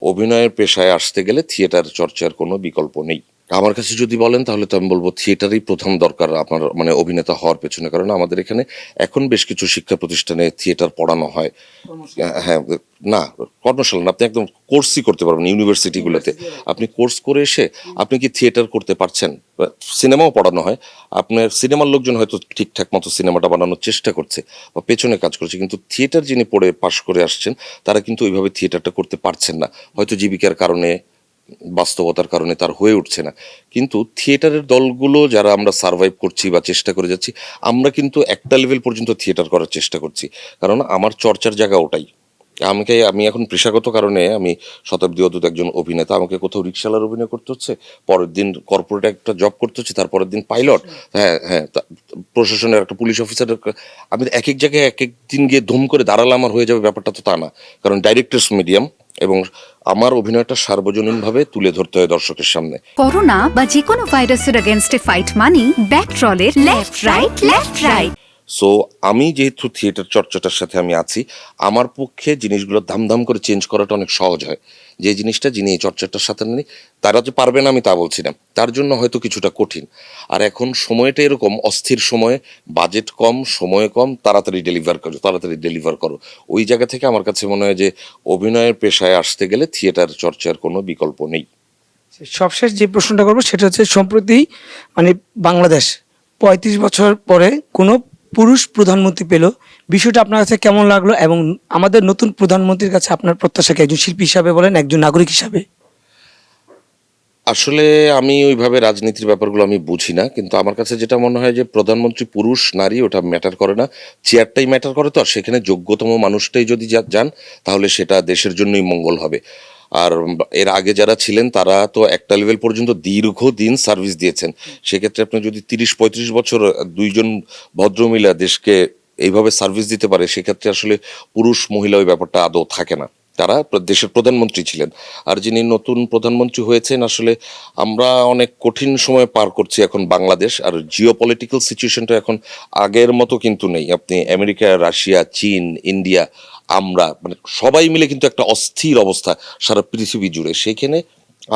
অভিনয়ের পেশায় আসতে গেলে থিয়েটার চর্চার কোনো বিকল্প নেই। আমার কাছে যদি বলেন তাহলে তো আমি বলবো থিয়েটারই প্রথম দরকার আপনার মানে অভিনেতা হওয়ার পেছনে, কারণ আমাদের এখানে এখন বেশ কিছু শিক্ষা প্রতিষ্ঠানে থিয়েটার পড়ানো হয়। হ্যাঁ, না কর্মশালা না, আপনি একদম কোর্সই করতে পারবেন ইউনিভার্সিটিগুলোতে। আপনি কোর্স করে এসে আপনি কি থিয়েটার করতে পারছেন? সিনেমাও পড়ানো হয়। আপনার সিনেমার লোকজন হয়তো ঠিকঠাক মতো সিনেমাটা বানানোর চেষ্টা করছে বা পেছনে কাজ করছে, কিন্তু থিয়েটার যিনি পড়ে পাশ করে আসছেন তারা কিন্তু ওইভাবে থিয়েটারটা করতে পারছেন না, হয়তো জীবিকার কারণে, বাস্তবতার কারণে তার হয়ে উঠছে না। কিন্তু থিয়েটারের দলগুলো যারা আমরা সার্ভাইভ করছি বা চেষ্টা করে যাচ্ছি, আমরা কিন্তু একটা লেভেল পর্যন্ত থিয়েটার করার চেষ্টা করছি, কারণ আমার চর্চার জায়গা ওটাই। আমি এখন পেশাগত কারণে আমি শতাব্দী অদূত একজন অভিনেতা, আমাকে কোথাও রিক্সাওয়ালার অভিনয় করতে হচ্ছে, পরের দিন কর্পোরেট একটা জব করতে হচ্ছে, তারপরের দিন পাইলট, হ্যাঁ হ্যাঁ প্রশাসনের একটা পুলিশ অফিসারের, আমি এক এক জায়গায় এক এক দিন গিয়ে ধুম করে দাঁড়ালে আমার হয়ে যাবে, ব্যাপারটা তো তা না। কারণ ডাইরেক্টরস মিডিয়াম এবং আমার অভিনয়টা সার্বজনীনভাবে তুলে ধরতে হয় দর্শকের সামনে। করোনা বা যে কোনো ভাইরাসের এগেনস্টে ফাইট মানি ব্যাকট্রলের লেফট রাইট। সো আমি যেহেতু থিয়েটার চর্চাটার সাথে আমি আছি, আমার পক্ষে জিনিসগুলো ধাম করে চেঞ্জ করাটা অনেক সহজ হয়। যে জিনিসটা যিনি এই চর্চাটার সাথে নেই তারা যে পারবে না আমি তা বলছি না, তার জন্য হয়তো কিছুটা কঠিন। আর এখন সময়টা এরকম অস্থির সময়ে, বাজেট কম, সময় কম, তাড়াতাড়ি ডেলিভার করো। ওই জায়গা থেকে আমার কাছে মনে হয় যে অভিনয়ের পেশায় আসতে গেলে থিয়েটার চর্চার কোনো বিকল্প নেই। সবশেষ যে প্রশ্নটা করবো সেটা হচ্ছে, সম্প্রতি মানে বাংলাদেশ 35 বছর পরে কোনো পুরুষ প্রধানমন্ত্রী পেল, বিষয়টা আপনার কাছে কেমন লাগলো? এবং আমাদের নতুন প্রধানমন্ত্রীর কাছে আপনার প্রত্যাশা কি, একজন শিল্পী হিসাবে বলেন, একজন নাগরিক হিসাবে? আসলে আমি ওইভাবে রাজনীতির ব্যাপারগুলো আমি বুঝি না, কিন্তু আমার কাছে যেটা মনে হয় যে প্রধানমন্ত্রী পুরুষ নারী ওটা ম্যাটার করে না, চেয়ারটাই ম্যাটার করে। তো আর সেখানে যোগ্যতম মানুষটাই যদি যান তাহলে সেটা দেশের জন্যই মঙ্গল হবে। আর এর আগে যারা ছিলেন তারা তো একটা লেভেল পর্যন্ত দীর্ঘদিন সার্ভিস দিয়েছেন। সেক্ষেত্রে আপনি যদি 30-35 বছর দুইজন ভদ্রমহিলা দেশকে এইভাবে সার্ভিস দিতে পারে, সেক্ষেত্রে আসলে পুরুষ মহিলা ওই ব্যাপারটা আদৌ থাকে না। তারা দেশের প্রধানমন্ত্রী ছিলেন। আর যিনি নতুন প্রধানমন্ত্রী হয়েছেন, আসলে আমরা অনেক কঠিন সময় পার করছি এখন বাংলাদেশ, আর জিও পলিটিক্যাল সিচুয়েশনটা এখন আগের মতো কিন্তু নেই। আপনি আমেরিকা, রাশিয়া, চীন, ইন্ডিয়া, আমরা মানে সবাই মিলে কিন্তু একটা অস্থির অবস্থা সারা পৃথিবী জুড়ে। সেইখানে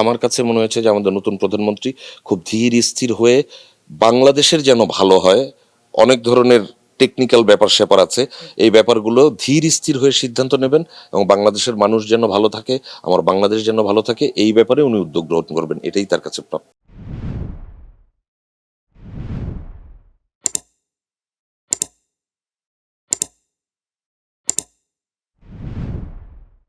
আমার কাছে মনে হয়েছে যে আমাদের নতুন প্রধানমন্ত্রী খুব ধীর স্থির হয়ে বাংলাদেশের যেন ভালো হয়, অনেক ধরনের টেকনিক্যাল ব্যাপার স্যাপার আছে, এই ব্যাপারগুলো ধীর স্থির হয়ে সিদ্ধান্ত নেবেন এবং বাংলাদেশের মানুষ যেন ভালো থাকে, আমার বাংলাদেশ যেন ভালো থাকে, এই ব্যাপারে উনি উদ্যোগ গ্রহণ করবেন, এটাই তার কাছে প্রাপ্য।